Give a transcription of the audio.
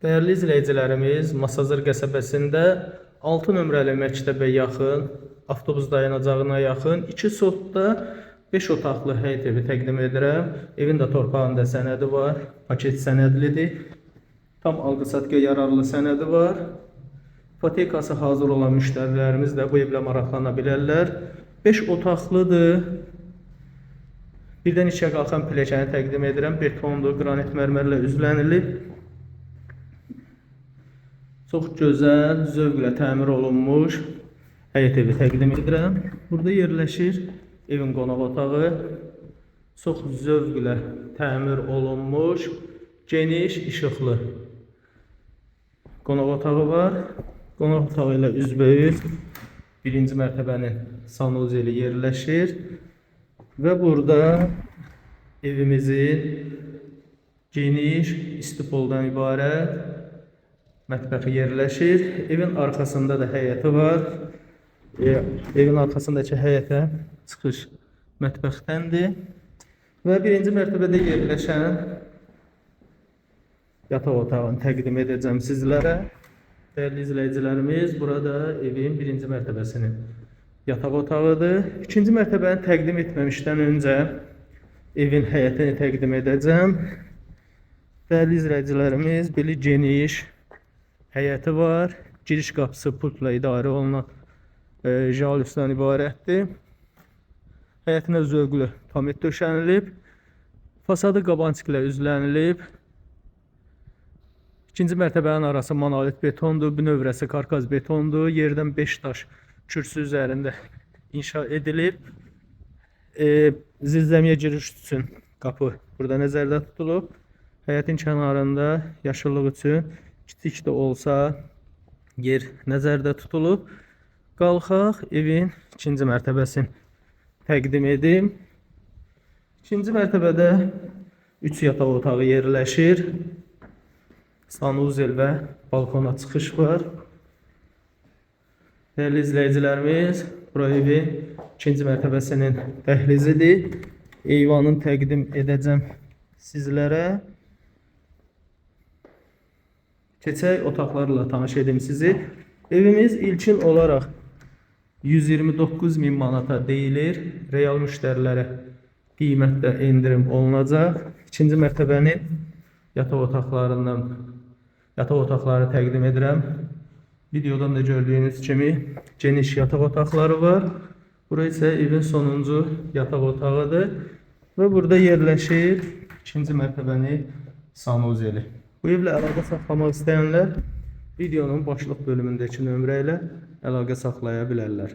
Değerli izləyicilərimiz, Masazır qəsəbəsində 6 nömrəli məktəbə yaxın, avtobus dayanacağına yaxın 2 sotda 5 otaqlı həyət evi təqdim edirəm. Evin də torpağında sənədi var, paket sənədlidir. Tam alqı-satqıya yararlı sənədi var. İpotekası hazır olan müştərilərimiz də bu evlə maraqlana bilərlər. 5 otaqlıdır. Birdən içə qalxan pilləkəni təqdim edirəm. Betondur, qranit mərmərlə üzlənilib. Çox gözəl, zövqlə təmir olunmuş həyət evi təqdim edirəm. Burada yerləşir evin qonaq otağı. Çox zövqlə təmir olunmuş, geniş, işıqlı qonaq otağı var. Qonaq otağı ilə üzbəüz birinci mərtəbənin sanuzeli yerləşir. Və burada evimizin geniş, istipoldan ibarət mətbəxi yerləşir. Evin arxasında da həyəti var. Evin arxasındakı həyətə çıxış mətbəxdəndir. Və birinci mərtəbədə yerləşən yataq otağını təqdim edəcəm sizlərə. Dəyərli izləyicilərimiz, burada evin birinci mərtəbəsinin yataq otağıdır. İkinci mərtəbəni təqdim etməmişdən öncə evin həyətini təqdim edəcəm. Dəyərli izləyicilərimiz, belə geniş həyəti var. Giriş qapısı pultla idarə olunan jalüsdən ibarətdir. Həyətinə zövqlü pamet döşənilib. Fasadı qabançıqla üzlənilib. İkinci mərtəbənin arası monolit betondur. Bünövrəsi karkaz betondur. Yerdən 5 daş kürsü üzərində inşa edilib. Zirzəmiyə giriş üçün qapı burada nəzərdə tutulub. Həyətin kənarında yaşıllıq üçün kiçik də olsa yer nəzərdə tutulub. Qalxaq evin ikinci mərtəbəsini təqdim edim. İkinci mərtəbədə 3 yataq otağı yerləşir. Sanuzel və balkona çıxış var. Dəyərli izləyicilərimiz, bura evin ikinci mərtəbəsinin dəhlizidir. Eyvanın təqdim edəcəm sizlərə. Keçək otaqlarla tanış edim sizi. Evimiz ilkin olaraq 129.000 manata deyilir. Real müştərilərə qiymətdə endirim olunacaq. İkinci mərtəbənin yataq otaqları təqdim edirəm. Videodan da gördüyünüz kimi geniş yataq otaqları var. Burası isə evin sonuncu yataq otağıdır. Və burada yerləşir ikinci mərtəbənin sanuzeli. Bu evlə əlaqə saxlamaq istəyənlər videonun başlıq bölümündəki nömrə ilə əlaqə saxlaya bilərlər.